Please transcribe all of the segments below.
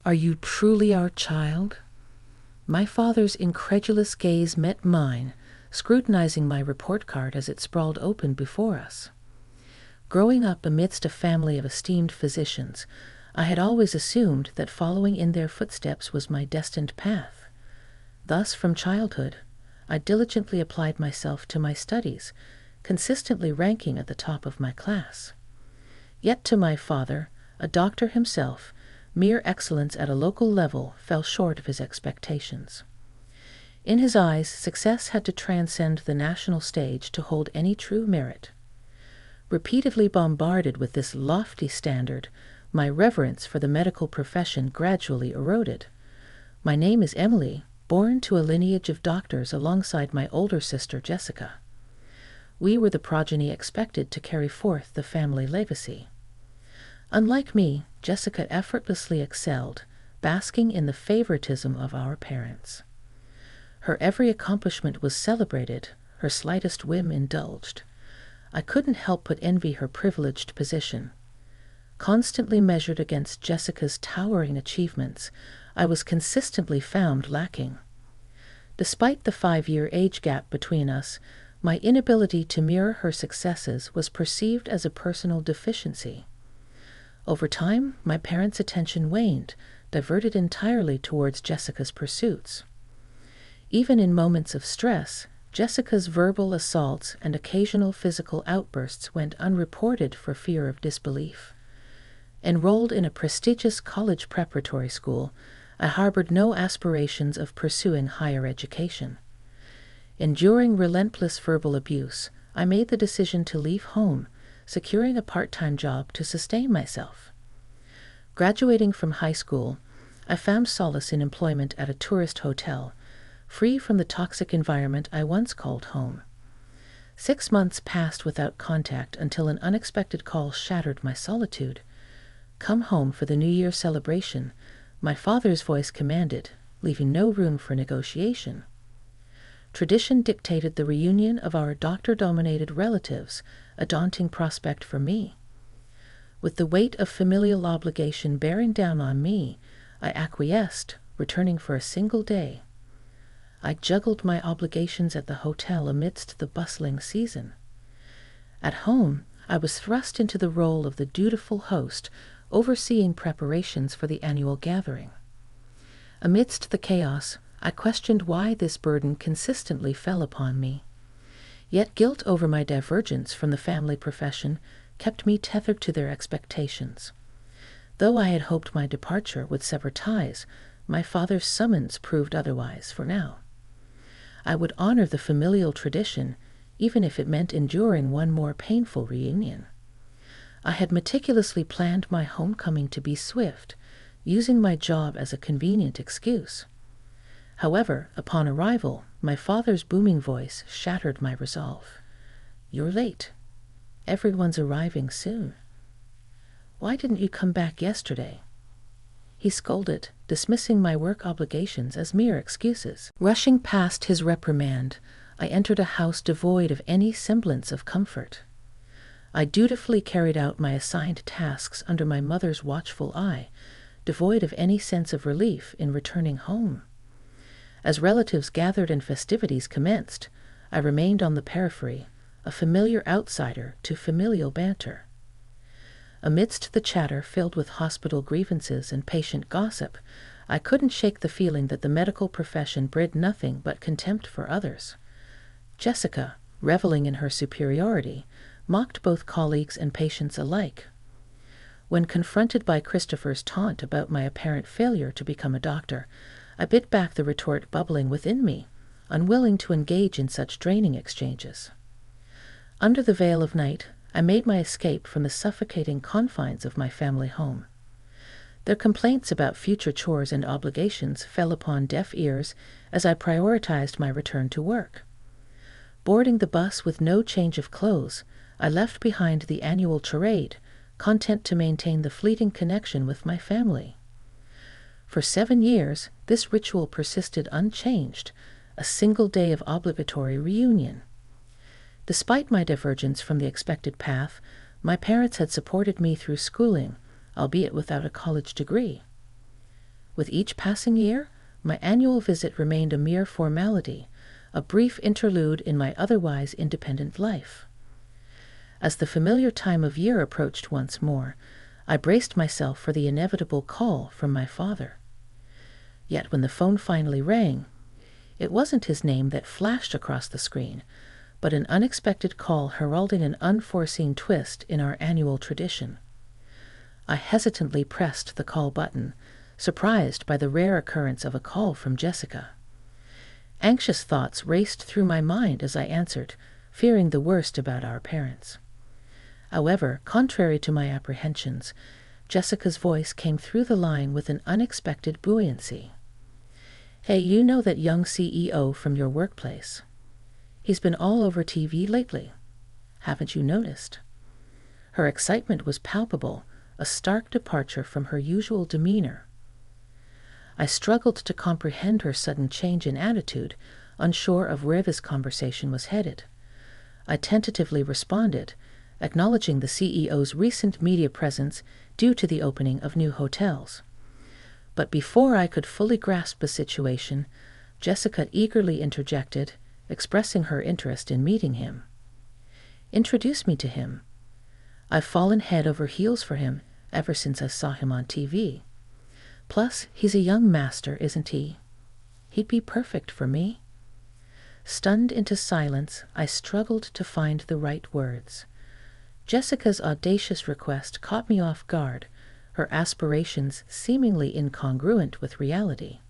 Are you truly our child? My father's incredulous gaze met mine, scrutinizing my report card as it sprawled open before us. Growing up amidst a family of esteemed physicians, I had always assumed that following in their footsteps was my destined path. Thus, from childhood, I diligently applied myself to my studies, consistently ranking at the top of my class. Yet to my father, a doctor himself, mere excellence at a local level fell short of his expectations. In his eyes, success had to transcend the national stage to hold any true merit. Repeatedly bombarded with this lofty standard, my reverence for the medical profession gradually eroded. My name is Emily, born to a lineage of doctors alongside my older sister Jessica. We were the progeny expected to carry forth the family legacy. Unlike me, Jessica effortlessly excelled, basking in the favoritism of our parents. Her every accomplishment was celebrated, her slightest whim indulged. I couldn't help but envy her privileged position. Constantly measured against Jessica's towering achievements, I was consistently found lacking. Despite the 5-year age gap between us, my inability to mirror her successes was perceived as a personal deficiency. Over time, my parents' attention waned, diverted entirely towards Jessica's pursuits. Even in moments of stress, Jessica's verbal assaults and occasional physical outbursts went unreported for fear of disbelief. Enrolled in a prestigious college preparatory school, I harbored no aspirations of pursuing higher education. Enduring relentless verbal abuse, I made the decision to leave home, securing a part-time job to sustain myself. Graduating from high school, I found solace in employment at a tourist hotel, free from the toxic environment I once called home. 6 months passed without contact until an unexpected call shattered my solitude. "Come home for the New Year celebration," my father's voice commanded, leaving no room for negotiation. Tradition dictated the reunion of our doctor-dominated relatives, a daunting prospect for me. With the weight of familial obligation bearing down on me, I acquiesced, returning for a single day. I juggled my obligations at the hotel amidst the bustling season. At home, I was thrust into the role of the dutiful host, overseeing preparations for the annual gathering. Amidst the chaos, I questioned why this burden consistently fell upon me. Yet guilt over my divergence from the family profession kept me tethered to their expectations. Though I had hoped my departure would sever ties, my father's summons proved otherwise for now. I would honor the familial tradition, even if it meant enduring one more painful reunion. I had meticulously planned my homecoming to be swift, using my job as a convenient excuse. However, upon arrival, my father's booming voice shattered my resolve. "You're late. Everyone's arriving soon. Why didn't you come back yesterday?" He scolded, dismissing my work obligations as mere excuses. Rushing past his reprimand, I entered a house devoid of any semblance of comfort. I dutifully carried out my assigned tasks under my mother's watchful eye, devoid of any sense of relief in returning home. As relatives gathered and festivities commenced, I remained on the periphery, a familiar outsider to familial banter. Amidst the chatter filled with hospital grievances and patient gossip, I couldn't shake the feeling that the medical profession bred nothing but contempt for others. Jessica, reveling in her superiority, mocked both colleagues and patients alike. When confronted by Christopher's taunt about my apparent failure to become a doctor, I bit back the retort bubbling within me, unwilling to engage in such draining exchanges. Under the veil of night, I made my escape from the suffocating confines of my family home. Their complaints about future chores and obligations fell upon deaf ears as I prioritized my return to work. Boarding the bus with no change of clothes, I left behind the annual charade, content to maintain the fleeting connection with my family. For 7 years, this ritual persisted unchanged, a single day of obligatory reunion. Despite my divergence from the expected path, my parents had supported me through schooling, albeit without a college degree. With each passing year, my annual visit remained a mere formality, a brief interlude in my otherwise independent life. As the familiar time of year approached once more, I braced myself for the inevitable call from my father. Yet when the phone finally rang, it wasn't his name that flashed across the screen, but an unexpected call heralding an unforeseen twist in our annual tradition. I hesitantly pressed the call button, surprised by the rare occurrence of a call from Jessica. Anxious thoughts raced through my mind as I answered, fearing the worst about our parents. However, contrary to my apprehensions, Jessica's voice came through the line with an unexpected buoyancy. "Hey, you know that young CEO from your workplace? He's been all over TV lately. Haven't you noticed?" Her excitement was palpable, a stark departure from her usual demeanor. I struggled to comprehend her sudden change in attitude, unsure of where this conversation was headed. I tentatively responded, acknowledging the CEO's recent media presence due to the opening of new hotels. But before I could fully grasp the situation, Jessica eagerly interjected, expressing her interest in meeting him. "Introduce me to him. I've fallen head over heels for him ever since I saw him on TV. Plus, he's a young master, isn't he? He'd be perfect for me." Stunned into silence, I struggled to find the right words. Jessica's audacious request caught me off guard, her aspirations seemingly incongruent with reality.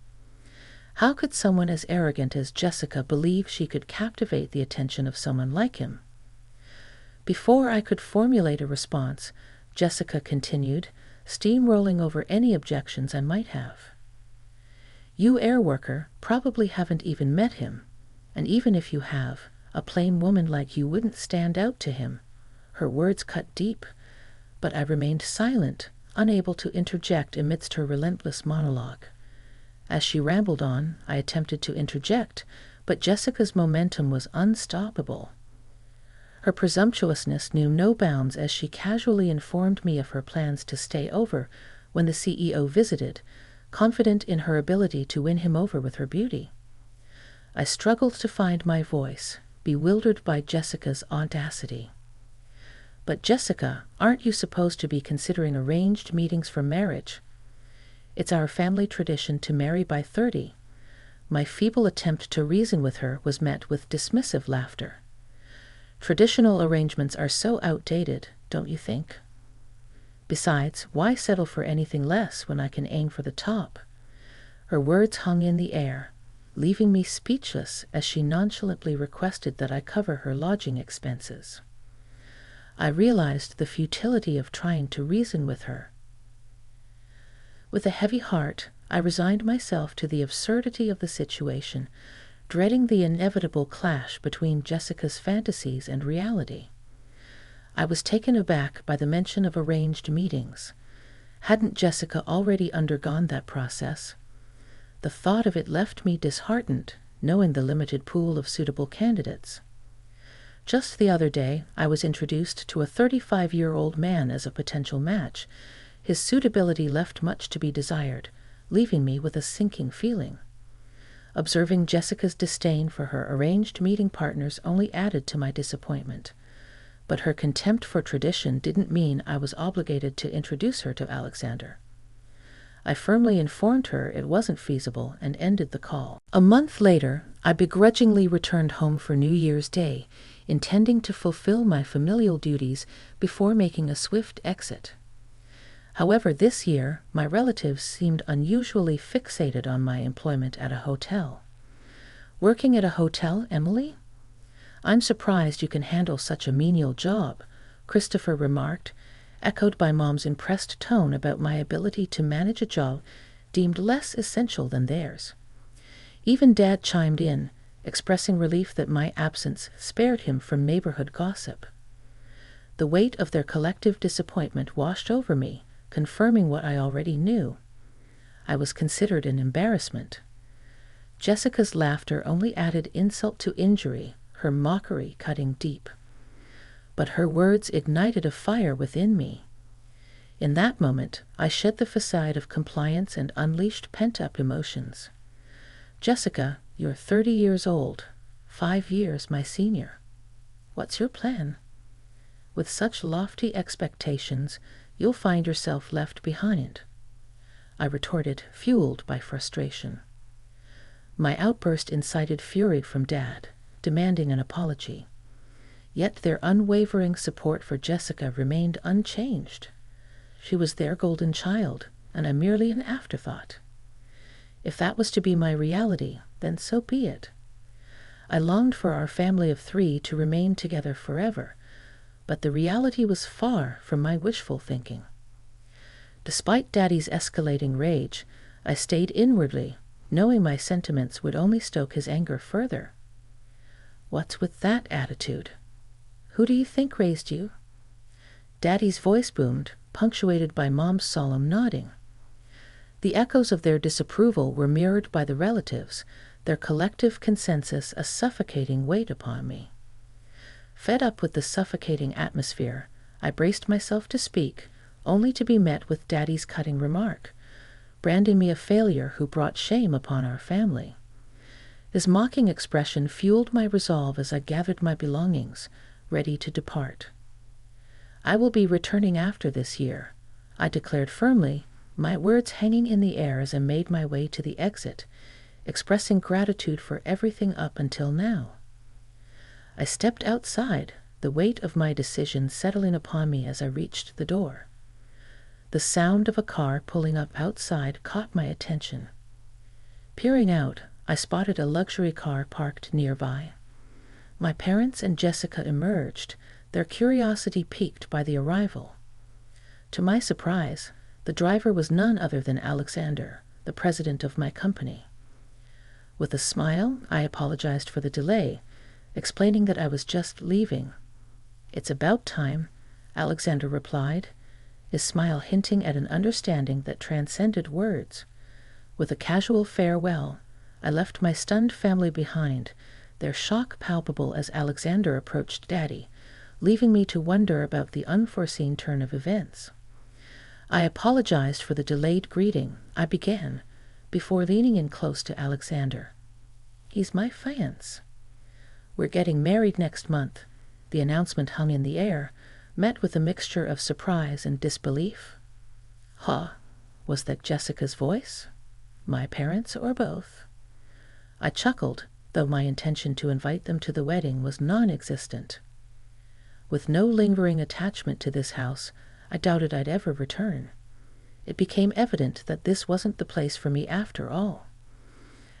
How could someone as arrogant as Jessica believe she could captivate the attention of someone like him? Before I could formulate a response, Jessica continued, steamrolling over any objections I might have. "You air worker probably haven't even met him, and even if you have, a plain woman like you wouldn't stand out to him." Her words cut deep, but I remained silent, unable to interject amidst her relentless monologue. As she rambled on, I attempted to interject, but Jessica's momentum was unstoppable. Her presumptuousness knew no bounds as she casually informed me of her plans to stay over when the CEO visited, confident in her ability to win him over with her beauty. I struggled to find my voice, bewildered by Jessica's audacity. "But Jessica, aren't you supposed to be considering arranged meetings for marriage? It's our family tradition to marry by 30. My feeble attempt to reason with her was met with dismissive laughter. "Traditional arrangements are so outdated, don't you think? Besides, why settle for anything less when I can aim for the top?" Her words hung in the air, leaving me speechless as she nonchalantly requested that I cover her lodging expenses. I realized the futility of trying to reason with her. With a heavy heart, I resigned myself to the absurdity of the situation, dreading the inevitable clash between Jessica's fantasies and reality. I was taken aback by the mention of arranged meetings. Hadn't Jessica already undergone that process? The thought of it left me disheartened, knowing the limited pool of suitable candidates. Just the other day, I was introduced to a 35-year-old man as a potential match. His suitability left much to be desired, leaving me with a sinking feeling. Observing Jessica's disdain for her arranged meeting partners only added to my disappointment. But her contempt for tradition didn't mean I was obligated to introduce her to Alexander. I firmly informed her it wasn't feasible and ended the call. A month later, I begrudgingly returned home for New Year's Day, intending to fulfill my familial duties before making a swift exit. However, this year, my relatives seemed unusually fixated on my employment at a hotel. "Working at a hotel, Emily? I'm surprised you can handle such a menial job," Christopher remarked, echoed by Mom's impressed tone about my ability to manage a job deemed less essential than theirs. Even Dad chimed in, expressing relief that my absence spared him from neighborhood gossip. The weight of their collective disappointment washed over me, confirming what I already knew. I was considered an embarrassment. Jessica's laughter only added insult to injury, her mockery cutting deep. But her words ignited a fire within me. In that moment, I shed the facade of compliance and unleashed pent-up emotions. Jessica, you're 30 years old, 5 years my senior. What's your plan? With such lofty expectations, you'll find yourself left behind, I retorted, fueled by frustration. My outburst incited fury from Dad, demanding an apology. Yet their unwavering support for Jessica remained unchanged. She was their golden child, and I'm merely an afterthought. If that was to be my reality, then so be it. I longed for our family of 3 to remain together forever, but the reality was far from my wishful thinking. Despite Daddy's escalating rage, I stayed inwardly, knowing my sentiments would only stoke his anger further. What's with that attitude? Who do you think raised you? Daddy's voice boomed, punctuated by Mom's solemn nodding. The echoes of their disapproval were mirrored by the relatives, their collective consensus a suffocating weight upon me. Fed up with the suffocating atmosphere, I braced myself to speak, only to be met with Daddy's cutting remark, branding me a failure who brought shame upon our family. His mocking expression fueled my resolve as I gathered my belongings, ready to depart. I will be returning after this year, I declared firmly, my words hanging in the air as I made my way to the exit, expressing gratitude for everything up until now. I stepped outside, the weight of my decision settling upon me as I reached the door. The sound of a car pulling up outside caught my attention. Peering out, I spotted a luxury car parked nearby. My parents and Jessica emerged, their curiosity piqued by the arrival. To my surprise, the driver was none other than Alexander, the president of my company. With a smile, I apologized for the delay, explaining that I was just leaving. "It's about time," Alexander replied, his smile hinting at an understanding that transcended words. With a casual farewell, I left my stunned family behind, their shock palpable as Alexander approached Daddy, leaving me to wonder about the unforeseen turn of events. I apologized for the delayed greeting, I began, before leaning in close to Alexander. "He's my fiancé. We're getting married next month," the announcement hung in the air, met with a mixture of surprise and disbelief. "Huh, was that Jessica's voice? My parents or both?" I chuckled, though my intention to invite them to the wedding was non-existent. With no lingering attachment to this house, I doubted I'd ever return. It became evident that this wasn't the place for me after all.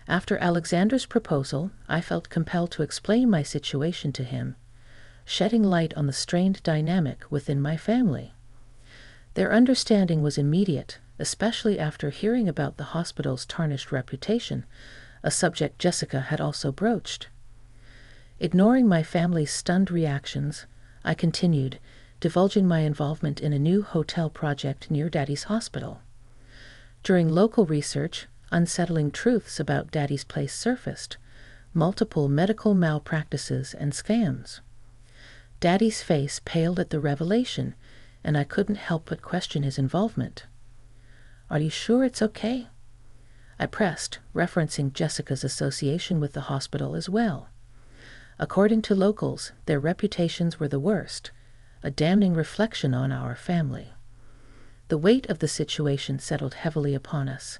After Alexander's proposal, I felt compelled to explain my situation to him, shedding light on the strained dynamic within my family. Their understanding was immediate, especially after hearing about the hospital's tarnished reputation, a subject Jessica had also broached. Ignoring my family's stunned reactions, I continued, divulging my involvement in a new hotel project near Daddy's hospital. During local research, unsettling truths about Daddy's place surfaced, multiple medical malpractices and scams. Daddy's face paled at the revelation, and I couldn't help but question his involvement. "Are you sure it's okay?" I pressed, referencing Jessica's association with the hospital as well. According to locals, their reputations were the worst, a damning reflection on our family. The weight of the situation settled heavily upon us.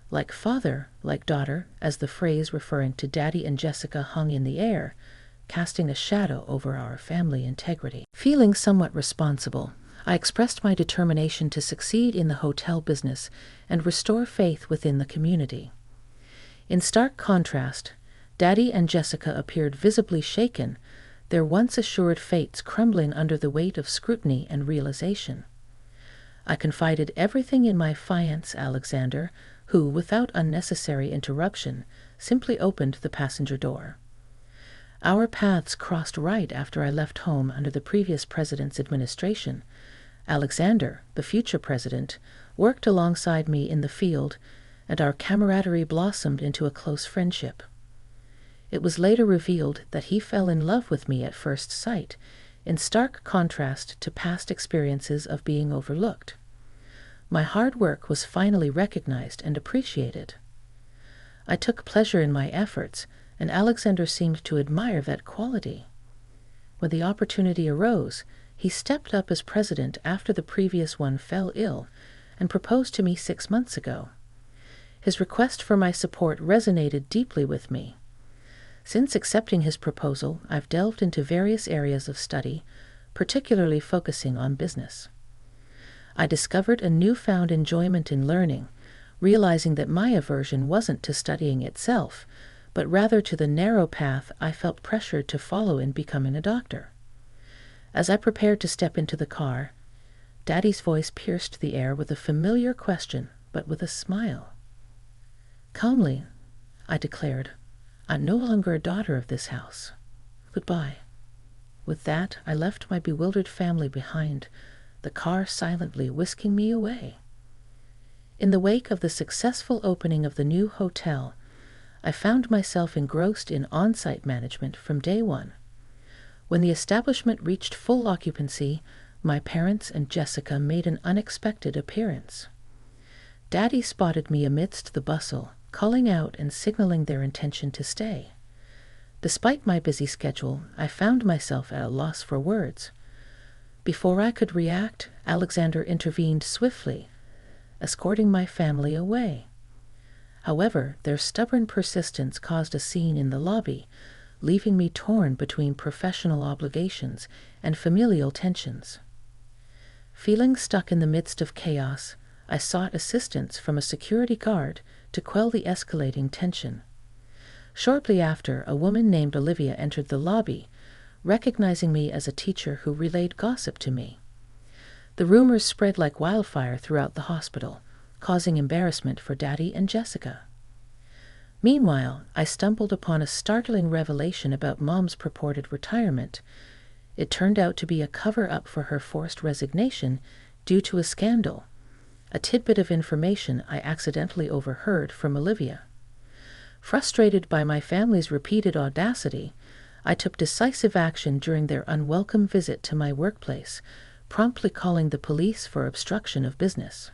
Like father, like daughter, as the phrase referring to Daddy and Jessica hung in the air, casting a shadow over our family integrity. Feeling somewhat responsible, I expressed my determination to succeed in the hotel business and restore faith within the community. In stark contrast, Daddy and Jessica appeared visibly shaken, their once assured fates crumbling under the weight of scrutiny and realization. I confided everything in my fiancé Alexander, who, without unnecessary interruption, simply opened the passenger door. Our paths crossed right after I left home under the previous president's administration. Alexander, the future president, worked alongside me in the field, and our camaraderie blossomed into a close friendship. It was later revealed that he fell in love with me at first sight, in stark contrast to past experiences of being overlooked. My hard work was finally recognized and appreciated. I took pleasure in my efforts, and Alexander seemed to admire that quality. When the opportunity arose, he stepped up as president after the previous one fell ill and proposed to me 6 months ago. His request for my support resonated deeply with me. Since accepting his proposal, I've delved into various areas of study, particularly focusing on business. I discovered a newfound enjoyment in learning, realizing that my aversion wasn't to studying itself, but rather to the narrow path I felt pressured to follow in becoming a doctor. As I prepared to step into the car, Daddy's voice pierced the air with a familiar question, but with a smile. Calmly, I declared, "I'm no longer a daughter of this house. Goodbye." With that, I left my bewildered family behind, the car silently whisking me away. In the wake of the successful opening of the new hotel, I found myself engrossed in on-site management from day one. When the establishment reached full occupancy, my parents and Jessica made an unexpected appearance. Daddy spotted me amidst the bustle, calling out and signaling their intention to stay. Despite my busy schedule, I found myself at a loss for words. Before I could react, Alexander intervened swiftly, escorting my family away. However, their stubborn persistence caused a scene in the lobby, leaving me torn between professional obligations and familial tensions. Feeling stuck in the midst of chaos, I sought assistance from a security guard to quell the escalating tension. Shortly after, a woman named Olivia entered the lobby, recognizing me as a teacher who relayed gossip to me. The rumors spread like wildfire throughout the hospital, causing embarrassment for Daddy and Jessica. Meanwhile, I stumbled upon a startling revelation about Mom's purported retirement. It turned out to be a cover-up for her forced resignation due to a scandal, a tidbit of information I accidentally overheard from Olivia. Frustrated by my family's repeated audacity, I took decisive action during their unwelcome visit to my workplace, promptly calling the police for obstruction of business.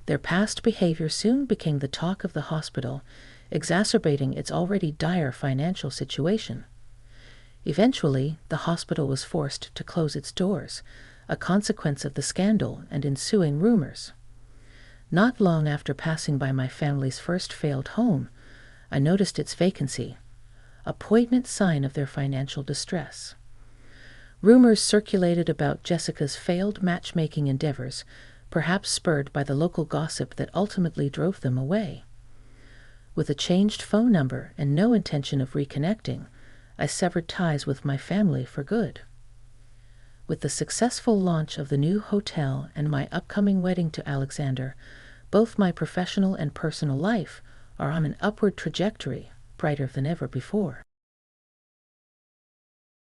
Their past behavior soon became the talk of the hospital, exacerbating its already dire financial situation. Eventually, the hospital was forced to close its doors, a consequence of the scandal and ensuing rumors. Not long after passing by my family's first failed home, I noticed its vacancy, a poignant sign of their financial distress. Rumors circulated about Jessica's failed matchmaking endeavors, perhaps spurred by the local gossip that ultimately drove them away. With a changed phone number and no intention of reconnecting, I severed ties with my family for good. With the successful launch of the new hotel and my upcoming wedding to Alexander, both my professional and personal life are on an upward trajectory, brighter than ever before.